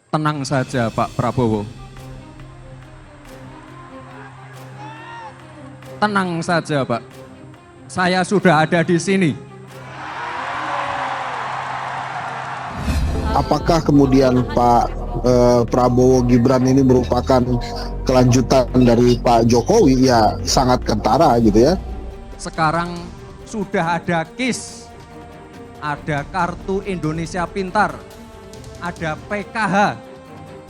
Tenang saja Pak Prabowo. Tenang saja Pak. Saya sudah ada di sini. Apakah kemudian Pak Prabowo Gibran ini merupakan kelanjutan dari Pak Jokowi? Ya sangat kentara gitu ya. Sekarang sudah ada KIS, ada Kartu Indonesia Pintar, ada PKH.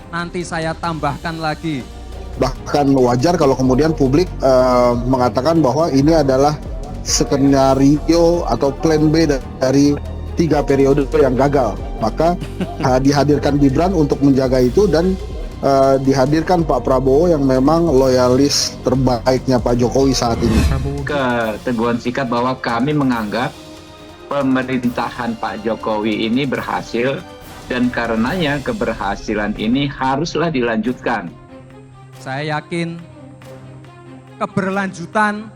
Nanti saya tambahkan lagi. Bahkan wajar kalau kemudian publik mengatakan bahwa ini adalah skenario atau plan B dari 3 periode yang gagal. Maka dihadirkan Gibran untuk menjaga itu dan dihadirkan Pak Prabowo yang memang loyalis terbaiknya Pak Jokowi saat ini. Keteguhan sikap bahwa kami menganggap pemerintahan Pak Jokowi ini berhasil dan karenanya keberhasilan ini haruslah dilanjutkan. Saya yakin keberlanjutan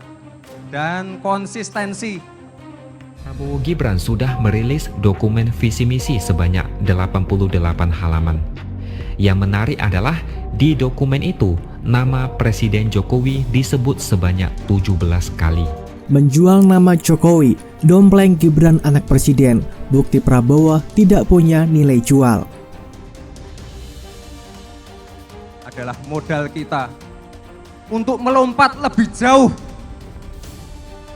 dan konsistensi. Prabowo Gibran sudah merilis dokumen visi misi sebanyak 88 halaman. Yang menarik adalah di dokumen itu nama Presiden Jokowi disebut sebanyak 17 kali. Menjual nama Jokowi, dompleng Gibran anak presiden, bukti Prabowo tidak punya nilai jual. Adalah modal kita untuk melompat lebih jauh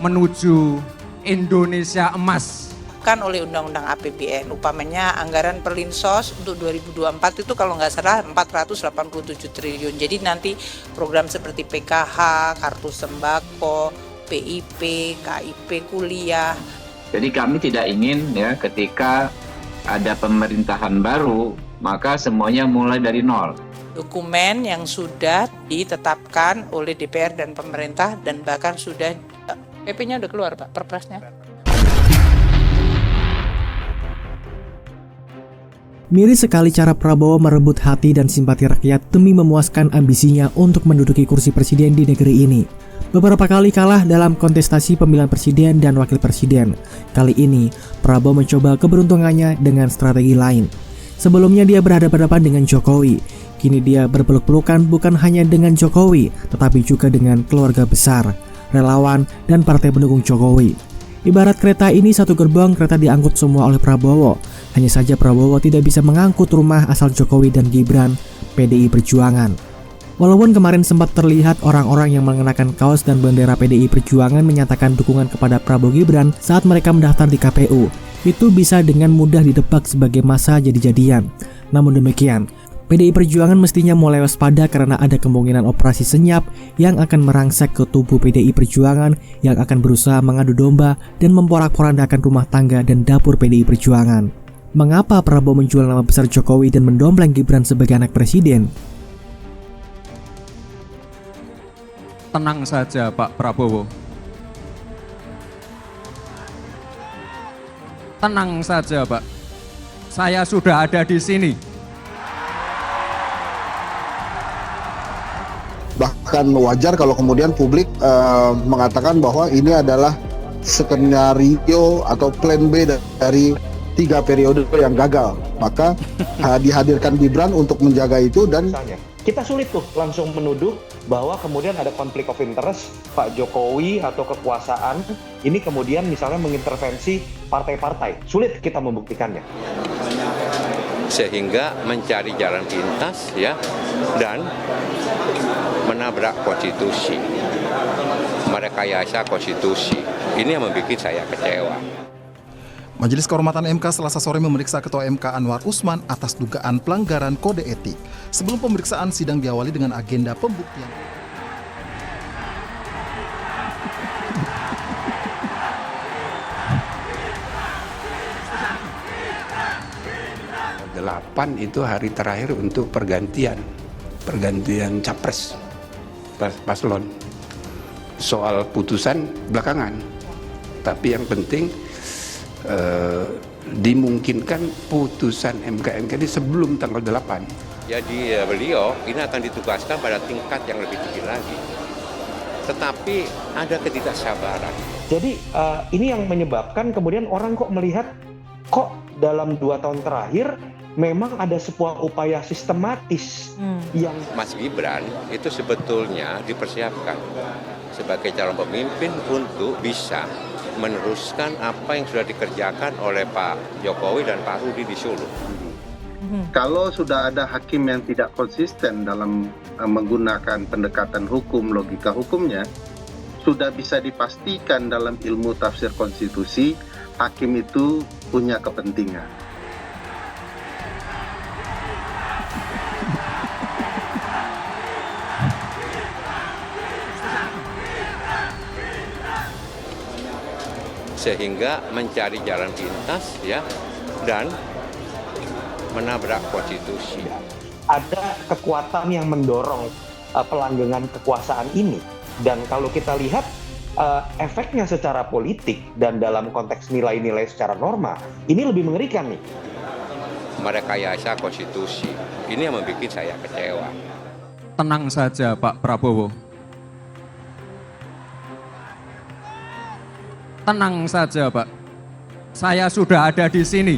menuju Indonesia emas. Kan oleh Undang-Undang APBN, upamanya anggaran Perlinsos untuk 2024 itu kalau nggak salah 487 triliun. Jadi nanti program seperti PKH, Kartu Sembako, PIP, KIP kuliah. Jadi kami tidak ingin ya ketika ada pemerintahan baru maka semuanya mulai dari nol. Dokumen yang sudah ditetapkan oleh DPR dan pemerintah dan bahkan sudah PP-nya udah keluar Pak, Perpresnya. Miris sekali cara Prabowo merebut hati dan simpati rakyat demi memuaskan ambisinya untuk menduduki kursi presiden di negeri ini. Beberapa kali kalah dalam kontestasi pemilihan presiden dan wakil presiden. Kali ini, Prabowo mencoba keberuntungannya dengan strategi lain. Sebelumnya dia berhadapan-hadapan dengan Jokowi. Kini dia berpeluk-pelukan bukan hanya dengan Jokowi, tetapi juga dengan keluarga besar, relawan, dan partai pendukung Jokowi. Ibarat kereta ini satu gerbong, kereta diangkut semua oleh Prabowo. Hanya saja Prabowo tidak bisa mengangkut rumah asal Jokowi dan Gibran, PDI Perjuangan. Walaupun kemarin sempat terlihat orang-orang yang mengenakan kaos dan bendera PDI Perjuangan menyatakan dukungan kepada Prabowo Gibran saat mereka mendaftar di KPU, itu bisa dengan mudah didebak sebagai masa jadi-jadian. Namun demikian, PDI Perjuangan mestinya mulai waspada karena ada kemungkinan operasi senyap yang akan merangsek ke tubuh PDI Perjuangan yang akan berusaha mengadu domba dan memporak-porandakan rumah tangga dan dapur PDI Perjuangan. Mengapa Prabowo menjual nama besar Jokowi dan mendompleng Gibran sebagai anak presiden? Tenang saja Pak Prabowo. Tenang saja Pak. Saya sudah ada di sini. Bahkan wajar kalau kemudian publik mengatakan bahwa ini adalah skenario atau plan B dari 3 periode yang gagal. Maka dihadirkan Gibran untuk menjaga itu dan kita sulit tuh langsung menuduh bahwa kemudian ada konflik of interest Pak Jokowi atau kekuasaan ini kemudian misalnya mengintervensi partai-partai. Sulit kita membuktikannya. Sehingga mencari jalan pintas ya dan menabrak konstitusi, merekayasa konstitusi. Ini yang membuat saya kecewa. Majelis Kehormatan MK Selasa sore memeriksa Ketua MK Anwar Usman atas dugaan pelanggaran kode etik. Sebelum pemeriksaan, sidang diawali dengan agenda pembuktian. Delapan itu hari terakhir untuk pergantian capres paslon. Soal putusan belakangan, tapi yang penting dimungkinkan putusan MK ini sebelum tanggal 8. Jadi beliau ini akan ditugaskan pada tingkat yang lebih tinggi lagi. Tetapi ada ketidaksabaran. Jadi ini yang menyebabkan kemudian orang kok melihat kok dalam 2 tahun terakhir memang ada sebuah upaya sistematis yang Mas Gibran itu sebetulnya dipersiapkan sebagai calon pemimpin untuk bisa meneruskan apa yang sudah dikerjakan oleh Pak Jokowi dan Pak Rudi di Solo. Kalau sudah ada hakim yang tidak konsisten dalam menggunakan pendekatan hukum, logika hukumnya, sudah bisa dipastikan dalam ilmu tafsir konstitusi, hakim itu punya kepentingan. Sehingga mencari jalan pintas ya dan menabrak konstitusi. Ada kekuatan yang mendorong pelanggengan kekuasaan ini, dan kalau kita lihat efeknya secara politik dan dalam konteks nilai-nilai secara norma, ini lebih mengerikan nih. Merekayasa konstitusi, ini yang membuat saya kecewa. Tenang saja Pak Prabowo. Tenang saja Pak, saya sudah ada di sini.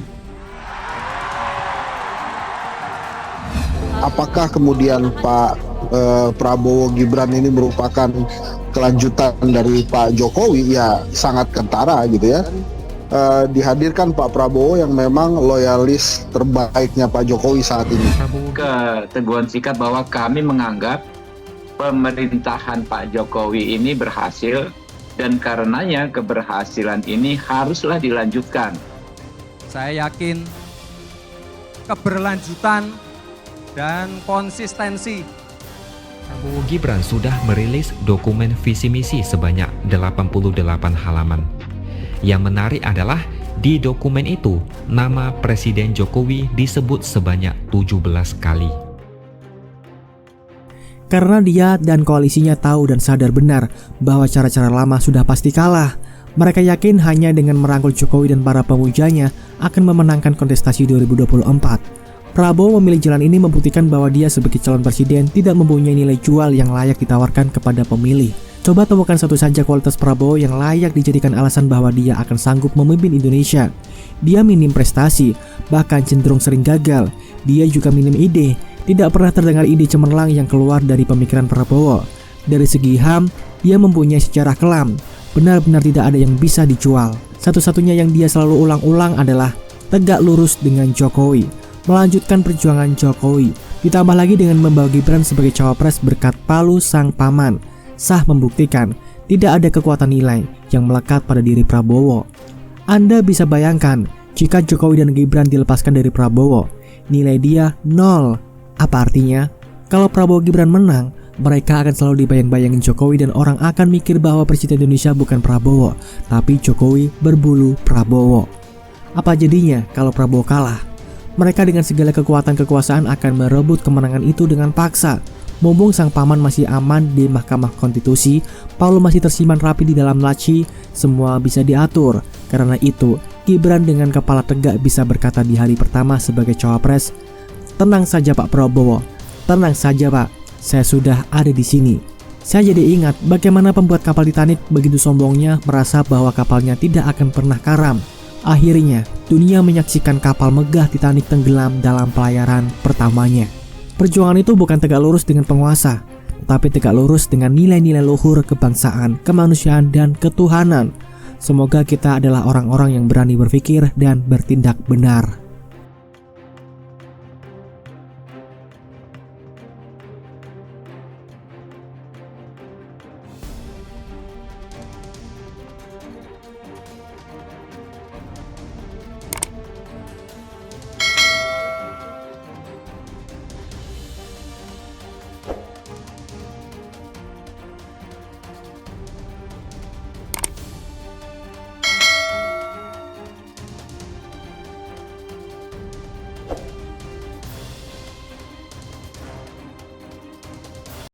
Apakah kemudian Pak Prabowo Gibran ini merupakan kelanjutan dari Pak Jokowi? Ya sangat kentara gitu ya. Dihadirkan Pak Prabowo yang memang loyalis terbaiknya Pak Jokowi saat ini. Keteguhan sikap bahwa kami menganggap pemerintahan Pak Jokowi ini berhasil, dan karenanya keberhasilan ini haruslah dilanjutkan. Saya yakin keberlanjutan dan konsistensi. Prabowo Gibran sudah merilis dokumen visi misi sebanyak 88 halaman. Yang menarik adalah di dokumen itu nama Presiden Jokowi disebut sebanyak 17 kali. Karena dia dan koalisinya tahu dan sadar benar bahwa cara-cara lama sudah pasti kalah. Mereka yakin hanya dengan merangkul Jokowi dan para pemujanya akan memenangkan kontestasi 2024. Prabowo memilih jalan ini membuktikan bahwa dia sebagai calon presiden tidak mempunyai nilai jual yang layak ditawarkan kepada pemilih. Coba temukan satu saja kualitas Prabowo yang layak dijadikan alasan bahwa dia akan sanggup memimpin Indonesia. Dia minim prestasi, bahkan cenderung sering gagal. Dia juga minim ide. Tidak pernah terdengar ide cemerlang yang keluar dari pemikiran Prabowo. Dari segi HAM, dia mempunyai sejarah kelam. Benar-benar tidak ada yang bisa dijual. Satu-satunya yang dia selalu ulang-ulang adalah tegak lurus dengan Jokowi, melanjutkan perjuangan Jokowi. Ditambah lagi dengan membawa Gibran sebagai cawapres berkat palu sang paman. Sah membuktikan tidak ada kekuatan nilai yang melekat pada diri Prabowo. Anda bisa bayangkan jika Jokowi dan Gibran dilepaskan dari Prabowo, nilai dia 0. Apa artinya? Kalau Prabowo Gibran menang, mereka akan selalu dibayang-bayangin Jokowi dan orang akan mikir bahwa Presiden Indonesia bukan Prabowo, tapi Jokowi berbulu Prabowo. Apa jadinya kalau Prabowo kalah? Mereka dengan segala kekuatan kekuasaan akan merebut kemenangan itu dengan paksa. Mumpung sang paman masih aman di Mahkamah Konstitusi, Paul masih tersimpan rapi di dalam laci, semua bisa diatur. Karena itu, Gibran dengan kepala tegak bisa berkata di hari pertama sebagai cawapres, "Tenang saja Pak Prabowo, tenang saja Pak, saya sudah ada di sini." Saya jadi ingat bagaimana pembuat kapal Titanic begitu sombongnya merasa bahwa kapalnya tidak akan pernah karam. Akhirnya, dunia menyaksikan kapal megah Titanic tenggelam dalam pelayaran pertamanya. Perjuangan itu bukan tegak lurus dengan penguasa, tapi tegak lurus dengan nilai-nilai luhur kebangsaan, kemanusiaan, dan ketuhanan. Semoga kita adalah orang-orang yang berani berpikir dan bertindak benar.